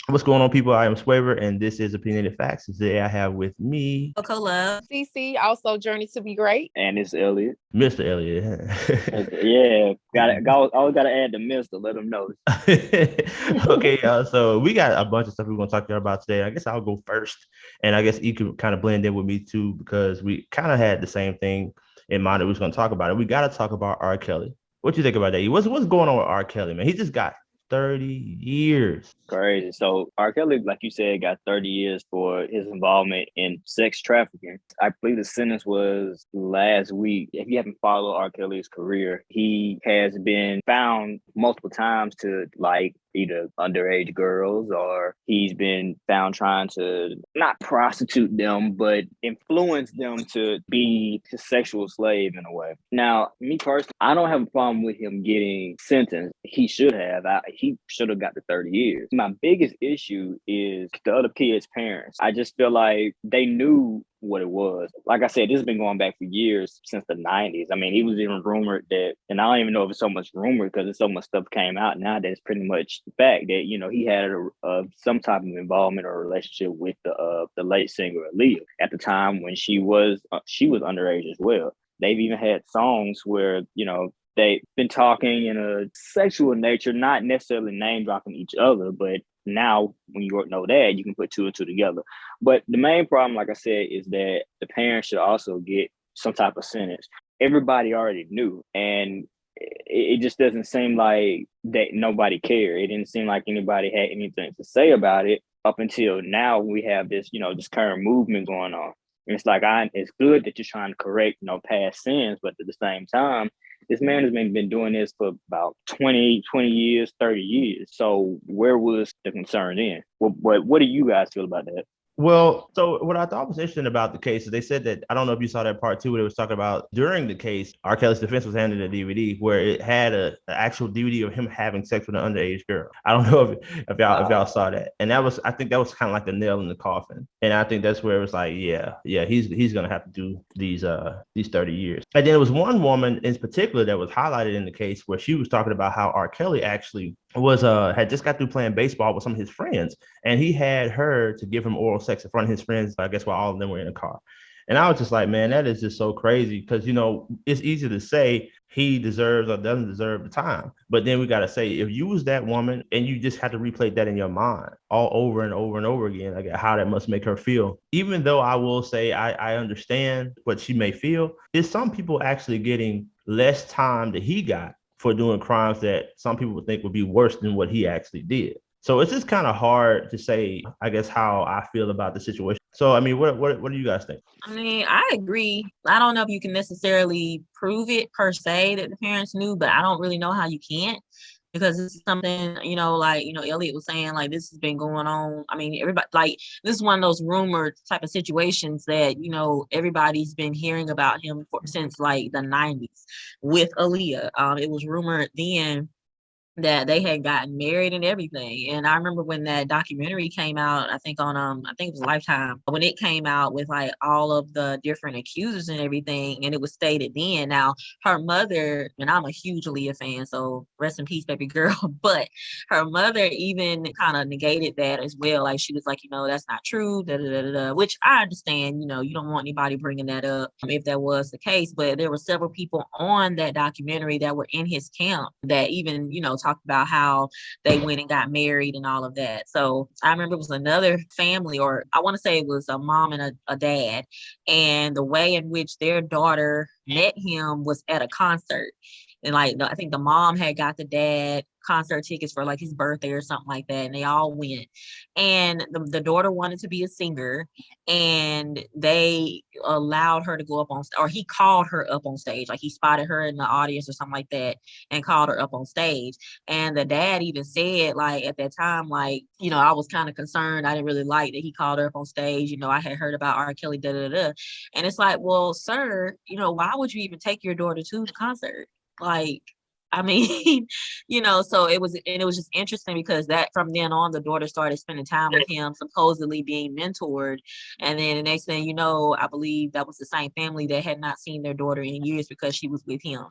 What's going on, people? I am Swavor, and this is Opinionated Facts. Today I have with me Cola. CC, also Journey to Be Great. And it's Elliot. Mr. Elliot. Yeah, always gotta add the Mister. Let them know. Okay, so we got a bunch of stuff we're going to talk to you about today. I guess I'll go first, and I guess you can kind of blend in with me too, because we kind of had the same thing in mind that we was going to talk about it. We got to talk about R. Kelly. What you think about that? What's going on with R. Kelly, man? He just got 30 years. Crazy. So R. Kelly, like you said, got 30 years for his involvement in sex trafficking. I believe the sentence was last week. If you haven't followed R. Kelly's career, he has been found multiple times to like either underage girls, or he's been found trying to not prostitute them, but influence them to be his sexual slave in a way. Now, me personally, I don't have a problem with him getting sentenced. He should have. He should have got the 30 years. My biggest issue is the other kids' parents. I just feel like they knew what it was. Like I said, this has been going back for years, since the 90s. I mean, he was even rumored that, and I don't even know if it's so much rumor because there's so much stuff came out now that it's pretty much the fact that, you know, he had some type of involvement or relationship with the late singer Aaliyah at the time when she was underage as well. They've even had songs where, you know, they've been talking in a sexual nature, not necessarily name dropping each other, but now when you know that, you can put two and two together. But the main problem, like I said, is that the parents should also get some type of sentence. Everybody already knew, and it just doesn't seem like that nobody cared. It didn't seem like anybody had anything to say about it up until now. We have this, you know, this current movement going on. And it's like, it's good that you're trying to correct, you know, past sins, but at the same time, this man has been doing this for about 20 years, 30 years. So where was the concern then? What do you guys feel about that? Well, so what I thought was interesting about the case is they said that, I don't know if you saw that part too, where it was talking about during the case, R. Kelly's defense was handed a DVD where it had an actual DVD of him having sex with an underage girl. I don't know if y'all saw that. And I think that was kind of like the nail in the coffin. And I think that's where it was like, yeah, he's gonna have to do these 30 years. And then there was one woman in particular that was highlighted in the case where she was talking about how R. Kelly actually had just got through playing baseball with some of his friends, and he had her to give him oral sex in front of his friends, I guess, while all of them were in a car. And I was just like, man, that is just so crazy, because, you know, it's easy to say he deserves or doesn't deserve the time. But then we got to say, if you was that woman and you just had to replay that in your mind all over and over and over again, like how that must make her feel. Even though I will say I understand what she may feel, is some people actually getting less time that he got for doing crimes that some people would think would be worse than what he actually did. So it's just kind of hard to say, I guess, how I feel about the situation. So, I mean, what do you guys think? I mean, I agree. I don't know if you can necessarily prove it per se that the parents knew, but I don't really know how you can't, because this is something, you know, like, you know, Elliot was saying, like, this has been going on. I mean, everybody, like, this is one of those rumored type of situations that, you know, everybody's been hearing about him since like the 90s with Aaliyah. It was rumored then that they had gotten married and everything. And I remember when that documentary came out, I think on I think it was Lifetime, when it came out with like all of the different accusers and everything, and it was stated then. Now her mother, and I'm a huge Aaliyah fan, so rest in peace, baby girl, but her mother even kind of negated that as well. Like she was like, you know, that's not true, da, da, da, da, da, which I understand, you know, you don't want anybody bringing that up if that was the case. But there were several people on that documentary that were in his camp that even, you know, talked about how they went and got married and all of that. So I remember it was another family, or I want to say it was a mom and a dad, and the way in which their daughter met him was at a concert. And like, I think the mom had got the dad concert tickets for like his birthday or something like that. And they all went. And the daughter wanted to be a singer, and they allowed her to go up on, or he called her up on stage. Like he spotted her in the audience or something like that and called her up on stage. And the dad even said, like, at that time, like, you know, I was kind of concerned. I didn't really like that he called her up on stage. You know, I had heard about R. Kelly, da da da. And it's like, well, sir, you know, why would you even take your daughter to the concert? Like, I mean, so it was just interesting because that from then on, the daughter started spending time with him, supposedly being mentored. And then the next thing you know, I believe that was the same family that had not seen their daughter in years because she was with him.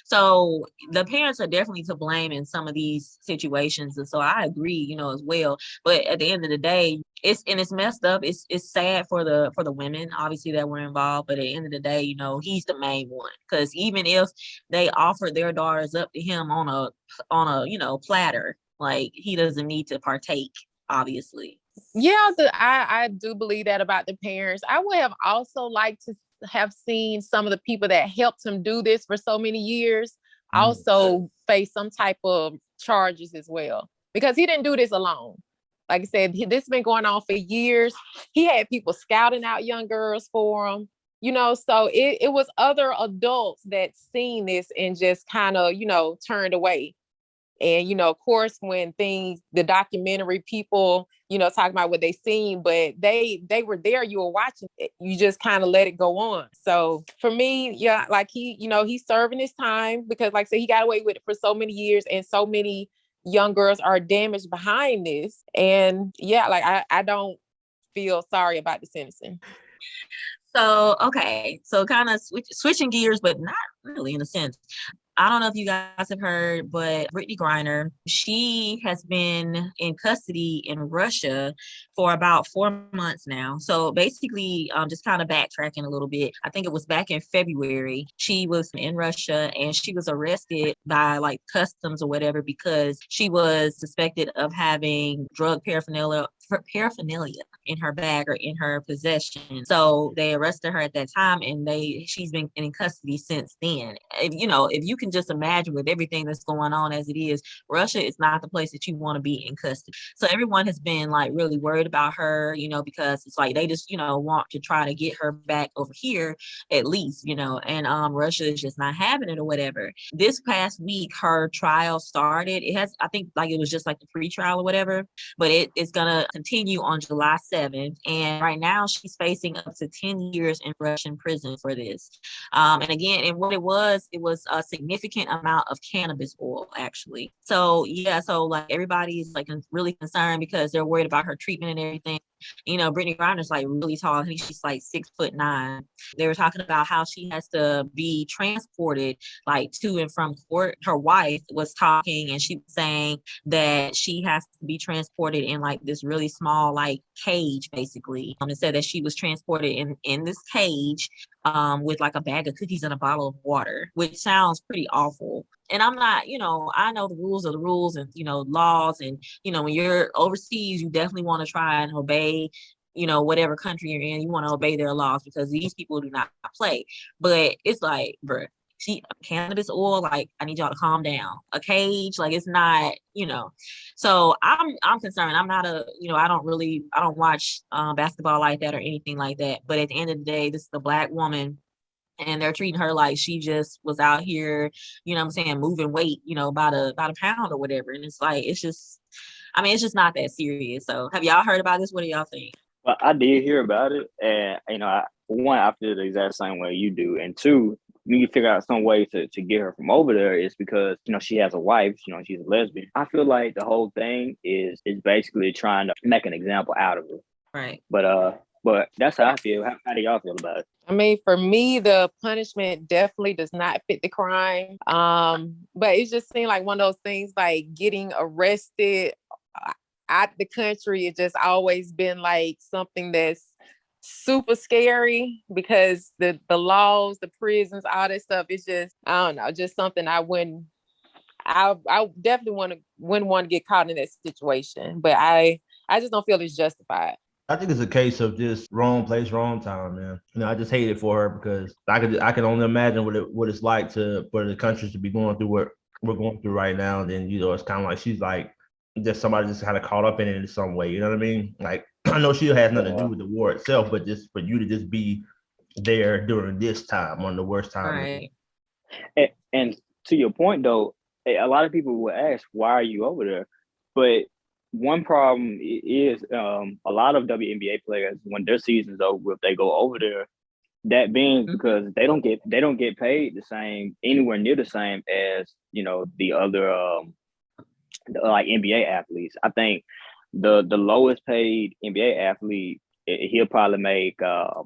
So the parents are definitely to blame in some of these situations. And so I agree, as well. But at the end of the day, it's messed up. It's sad for the women, obviously, that were involved. But at the end of the day, he's the main one. Because even if they offered their daughters up to him on a platter, like, he doesn't need to partake, obviously. Yeah, I do believe that about the parents. I would have also liked to have seen some of the people that helped him do this for so many years also face some type of charges as well, because he didn't do this alone. Like I said, this has been going on for years. He had people scouting out young girls for him, so it was other adults that seen this and just kind of, turned away. And, of course, when the documentary people, talk about what they seen, but they were there, you were watching it, you just kind of let it go on. So for me, yeah, like he's serving his time because, like I said, he got away with it for so many years, and so many young girls are damaged behind this. And yeah, like I don't feel sorry about the sentencing. So, okay. So kind of switching gears, but not really in a sense. I don't know if you guys have heard, but Brittney Griner, she has been in custody in Russia for about 4 months now. So basically, just kind of backtracking a little bit. I think it was back in February. She was in Russia and she was arrested by like customs or whatever because she was suspected of having drug paraphernalia in her bag or in her possession. So they arrested her at that time, and she's been in custody since then. If you can just imagine with everything that's going on as it is, Russia is not the place that you want to be in custody. So everyone has been like really worried about her, because it's like they just, want to try to get her back over here at least, and Russia is just not having it or whatever. This past week, her trial started. I think like it was just like the pre-trial or whatever, but it's gonna continue on July 7th. And right now she's facing up to 10 years in Russian prison for this. And again, and what it was a significant amount of cannabis oil, actually. So yeah, so like everybody's like really concerned because they're worried about her treatment and everything. Brittney Griner's like really tall. I think she's like 6'9". They were talking about how she has to be transported like to and from court. Her wife was talking and she was saying that she has to be transported in like this really small like cage, basically. It said that she was transported in this cage with like a bag of cookies and a bottle of water, which sounds pretty awful. And I'm not, I know the rules are the rules and, laws. And, when you're overseas, you definitely want to try and obey, whatever country you're in, you want to obey their laws because these people do not play. But it's like, bruh, see, cannabis oil, like, I need y'all to calm down. A cage, like, it's not, So I'm concerned. I'm not I don't watch basketball like that or anything like that. But at the end of the day, this is a Black woman. And they're treating her like she just was out here, moving weight, by the pound or whatever. And it's like, it's just not that serious. So have y'all heard about this? What do y'all think? Well, I did hear about it. And, I feel the exact same way you do. And two, we need to figure out some way to get her from over there is because, she has a wife, she's a lesbian. I feel like the whole thing is basically trying to make an example out of her. Right. But that's how I feel. How do y'all feel about it? I mean, for me, the punishment definitely does not fit the crime. But it just seemed like one of those things, like getting arrested out the country. It just always been like something that's super scary because the laws, the prisons, all that stuff. It's just, I don't know, just something I definitely wouldn't want to get caught in that situation. But I just don't feel it's justified. I think it's a case of just wrong place, wrong time, man. I just hate it for her because I can only imagine what it's like for the countries to be going through what we're going through right now. And then, it's kind of like she's like just somebody just kind of caught up in it in some way. You know what I mean? Like, I know she has nothing to do with the war itself, but just for you to just be there during this time, one of the worst times. Right. And to your point, though, a lot of people will ask, why are you over there? But one problem is a lot of WNBA players, when their season's over, if they go over there, That being because they don't get paid the same, anywhere near the same as, you know, the other like NBA athletes. I think the lowest paid NBA athlete, he'll probably make I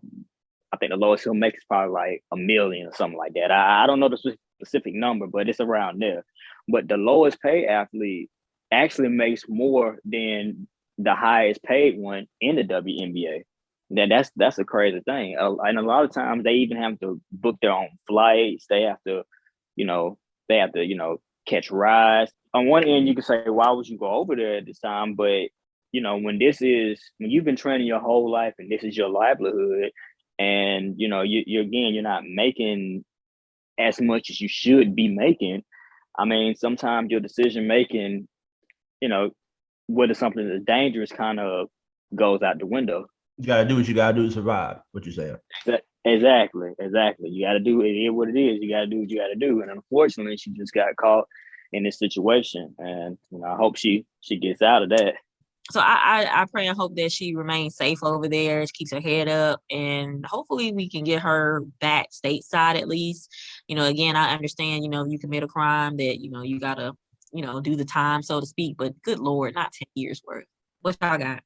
think the lowest he'll make is probably like $1 million or something like that. I don't know the specific number, but it's around there. But the lowest paid athlete actually makes more than the highest paid one in the WNBA. That's a crazy thing. And a lot of times they even have to book their own flights. They have to, you know, catch rides. On one end, you can say, why would you go over there at this time? But, you know, when you've been training your whole life and this is your livelihood, and, you know, you're not making as much as you should be making. I mean, sometimes your decision making, you know, whether something is dangerous kind of goes out the window. You got to do what you got to do to survive, what you're saying. Exactly. You got to do it what it is. You got to do what you got to do. And unfortunately, she just got caught in this situation. And, you know, I hope she gets out of that. So I pray and hope that she remains safe over there, she keeps her head up, and hopefully we can get her back stateside at least. You know, again, I understand, you know, if you commit a crime that, you know, you got to, you know, do the time, so to speak. But good Lord, not 10 years worth. What y'all got?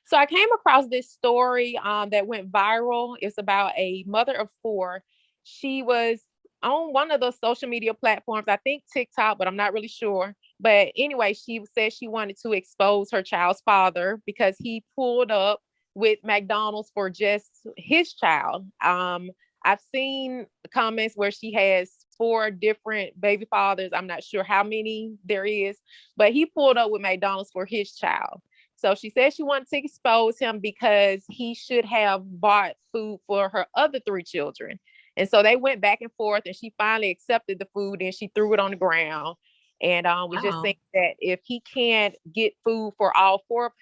So I came across this story that went viral. It's about a mother of 4. She was on one of those social media platforms, I think TikTok, but I'm not really sure. But anyway, she said she wanted to expose her child's father because he pulled up with McDonald's for just his child. I've seen comments where she has 4 different baby fathers. I'm not sure how many there is, but he pulled up with McDonald's for his child. So she said she wanted to expose him because he should have bought food for her other 3 children. And so they went back and forth, and she finally accepted the food and she threw it on the ground. And was just saying that if he can't get food for all 4 of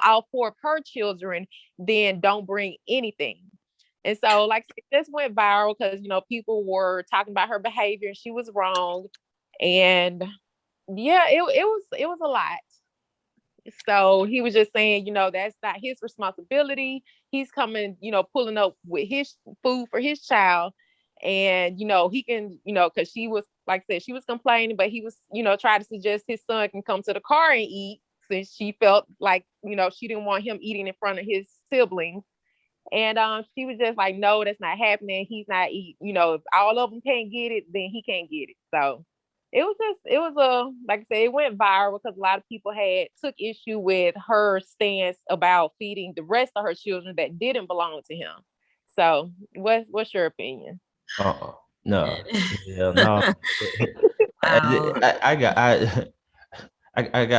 all 4 of her children, then don't bring anything. And so, like, it just went viral because, you know, people were talking about her behavior and she was wrong. And yeah, it was a lot. So he was just saying, you know, that's not his responsibility. He's coming, you know, pulling up with his food for his child. And, you know, he can, you know, because she was, like I said, she was complaining, but he was, you know, trying to suggest his son can come to the car and eat, since she felt like, you know, she didn't want him eating in front of his siblings. And she was just like, no, that's not happening. He's not eating. You know, if all of them can't get it, then he can't get it. So it was like I said, it went viral because a lot of people took issue with her stance about feeding the rest of her children that didn't belong to him. So what's your opinion? No. Yeah, no. I got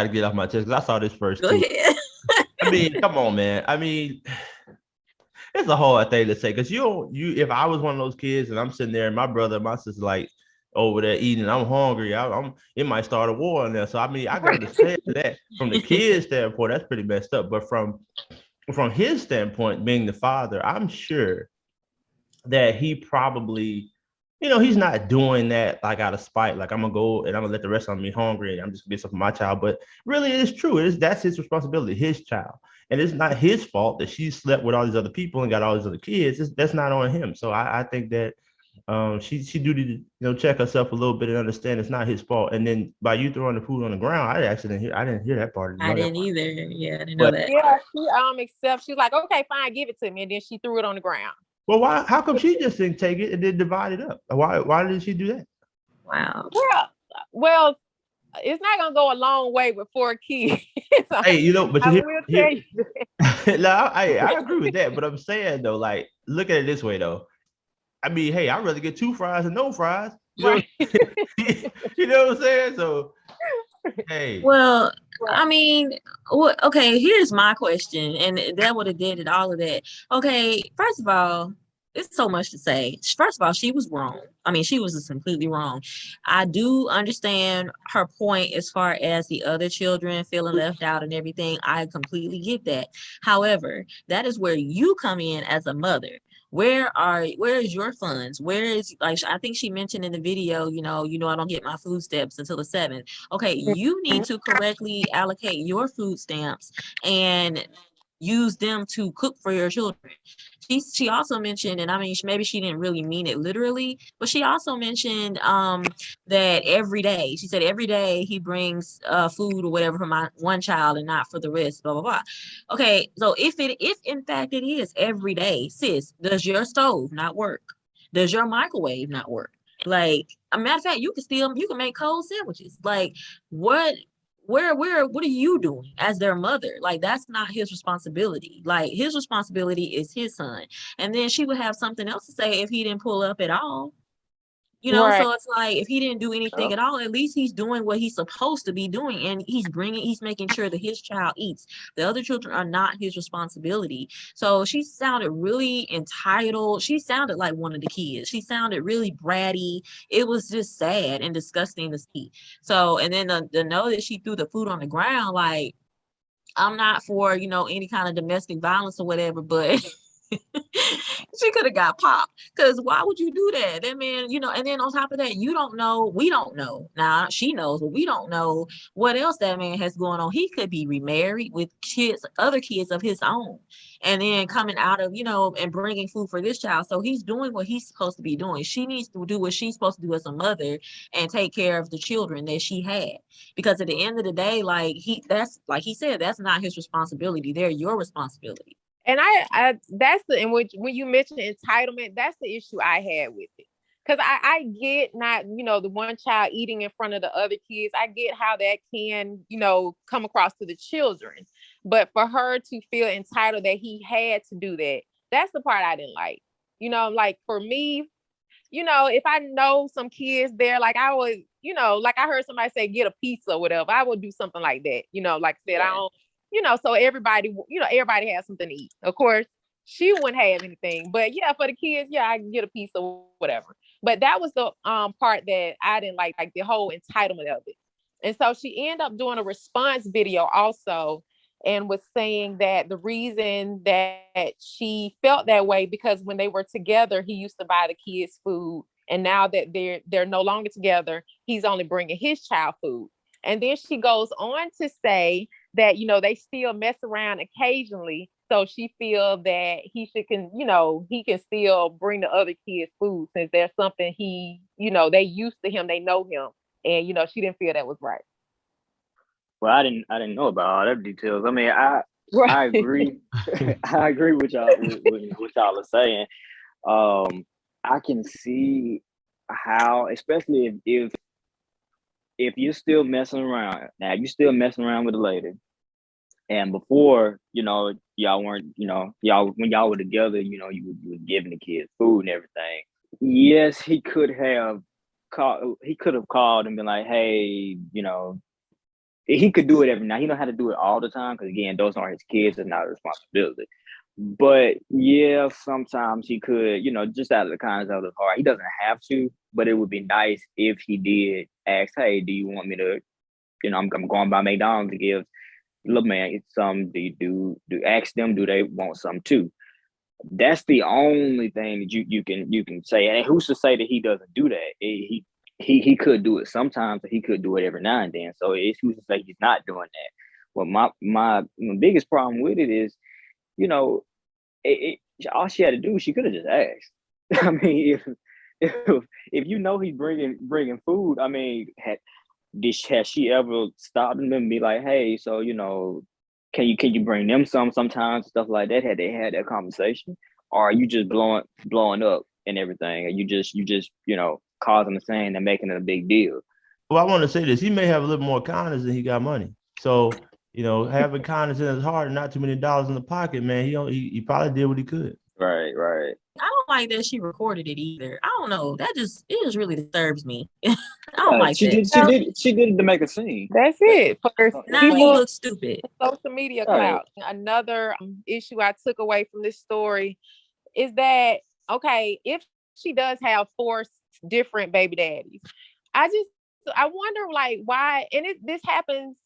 to get off my chest because I saw this first Go too. ahead. I mean, come on, man. I mean, it's a hard thing to say because if I was one of those kids and I'm sitting there and my brother and my sister like over there eating, I'm hungry. It might start a war in there. So I mean, I got to say that from the kid's standpoint, that's pretty messed up. But from his standpoint, being the father, I'm sure that he probably, you know, he's not doing that like out of spite, like I'm gonna go and I'm gonna let the rest of them be hungry and I'm just gonna get something for my child. But really, it is true. That's his responsibility, his child, and it's not his fault that she slept with all these other people and got all these other kids. That's not on him. So I think that she do need to, you know, check herself a little bit and understand it's not his fault. And then by you throwing the food on the ground, I didn't hear that part. I didn't either. Yeah, I didn't know that. Yeah, she's like, okay, fine, give it to me, and then she threw it on the ground. Well, why? How come she just didn't take it and then divide it up? Why did she do that? Wow. Yeah. Well, it's not gonna go a long way with 4 kids. Hey, you know, but I will tell you that. No, I agree with that. But I'm saying though, like, look at it this way though. I mean, hey, I'd rather get 2 fries than no fries. Right. You know what I'm saying? So, hey. Well, I mean, okay, here's my question, and that would have did it, all of that. Okay, first of all, it's so much to say. First of all, she was wrong. I mean, she was just completely wrong. I do understand her point as far as the other children feeling left out and everything. I completely get that. However, that is where you come in as a mother. Where is your funds? Where is, like, I think she mentioned in the video, you know, I don't get my food stamps until the 7th. Okay, you need to correctly allocate your food stamps, and use them to cook for your children. She also mentioned, and I mean, maybe she didn't really mean it literally, but she also mentioned that every day, she said every day he brings food or whatever for my one child and not for the rest, blah, blah, blah. Okay, so if in fact it is every day, sis, does your stove not work? Does your microwave not work? Like, a matter of fact, you can make cold sandwiches. Like, what are you doing as their mother? Like, that's not his responsibility. Like, his responsibility is his son. And then she would have something else to say if he didn't pull up at all. Right. So it's like, if he didn't do anything at all, at least he's doing what he's supposed to be doing, and he's making sure that his child eats. The other children are not his responsibility. So she sounded really entitled. She sounded like one of the kids. She sounded really bratty. It was just sad and disgusting to see. So, and then the know that she threw the food on the ground, like, I'm not for, any kind of domestic violence or whatever, but she could have got popped, because why would you do that? That man, and then on top of that, we don't know. Now she knows, but we don't know what else that man has going on. He could be remarried with other kids of his own, and then coming out of, and bringing food for this child. So he's doing what he's supposed to be doing. She needs to do what she's supposed to do as a mother and take care of the children that she had, because at the end of the day, like he said, that's not his responsibility. They're your responsibility. And when you mention entitlement, that's the issue I had with it. Because I get not, the one child eating in front of the other kids. I get how that can, come across to the children. But for her to feel entitled that he had to do that, that's the part I didn't like. Like for me, if I know some kids there, like I would, like I heard somebody say, get a pizza or whatever, I would do something like that. Like I said, I don't, so everybody has something to eat. Of course, she wouldn't have anything, but yeah, for the kids, yeah, I can get a piece or whatever. But that was the part that I didn't like the whole entitlement of it. And so she ended up doing a response video also, and was saying that the reason that she felt that way, because when they were together, he used to buy the kids food, and now that they're no longer together, he's only bringing his child food. And then she goes on to say that, they still mess around occasionally. So she feels that he can still bring the other kids food, since there's something they used to him, they know him. And, she didn't feel that was right. Well, I didn't know about all that details. I mean, I agree. I agree with y'all, with what y'all are saying. I can see how, especially if you're still messing around. Now, you're still messing around with a lady, and before, y'all weren't, when y'all were together, you were giving the kids food and everything. Yes, he could have called and been like, hey, he could do it every now. He don't have to do it all the time, because again, those aren't his kids. It's not a responsibility. But yeah, sometimes he could, just out of the kindness of his heart. He doesn't have to, but it would be nice if he did ask, hey, do you want me to, I'm going by McDonald's to give little man some. Do ask them, do they want some too? That's the only thing that you can say. And who's to say that he doesn't do that? He could do it sometimes, but he could do it every now and then. So it's who's to say he's not doing that. But my biggest problem with it is, all she had to do, she could have just asked. I mean, if he's bringing food, I mean, has she ever stopped him and be like, hey, so can you bring them sometimes, stuff like that? Had they had that conversation, or are you just blowing up and everything? Are you just causing the scene and making it a big deal? Well, I want to say this: he may have a little more kindness than he got money. So having kindness in his heart and not too many dollars in the pocket, man, he probably did what he could. Right. I don't like that she recorded it either. I don't know. It just really disturbs me. I don't like that. She did it to make a scene. That's it. Now he looks stupid. Social media clout. Another issue I took away from this story is that, okay, if she does have 4 different baby daddies, I wonder, like, why, and this happens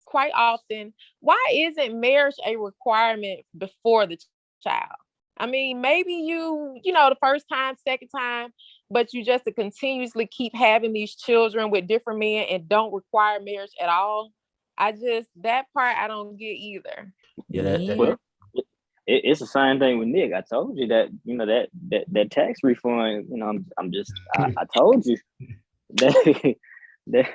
quite often, why isn't marriage a requirement before the child? I mean, maybe the first time, second time, but you just to continuously keep having these children with different men and don't require marriage at all. That part I don't get either. Yeah, well, it's the same thing with Nick. I told you that, that tax refund, I told you that, that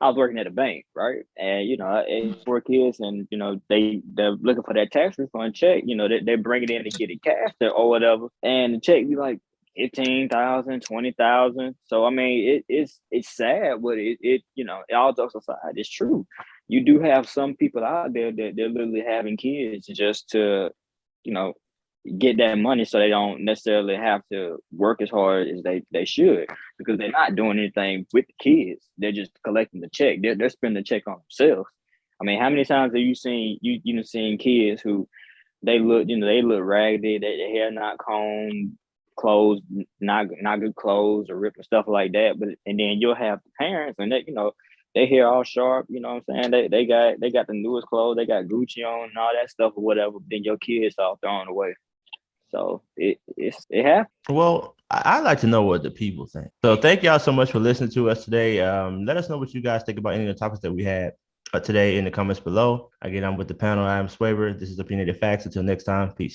I was working at a bank, right? And, I had 4 kids and, they're looking for that tax refund check, they bring it in to get it cashed or whatever. And the check be like 15,000, 20,000. So, I mean, it's sad, but it all jokes aside, it's true. You do have some people out there that they're literally having kids just to, get that money so they don't necessarily have to work as hard as they should, because they're not doing anything with the kids. They're just collecting the check. They're spending the check on themselves. I mean, how many times have you seen seen kids who they look raggedy, their hair not combed, clothes not good clothes or ripped and stuff like that. And then you'll have the parents and they hair all sharp, you know what I'm saying? They got the newest clothes, they got Gucci on and all that stuff or whatever, but then your kids all thrown away. So it happens. Well, I'd like to know what the people think. So thank y'all so much for listening to us today. Let us know what you guys think about any of the topics that we had today in the comments below. Again, I'm with the panel. I'm Swavor. This is Opinionated Facts. Until next time, peace.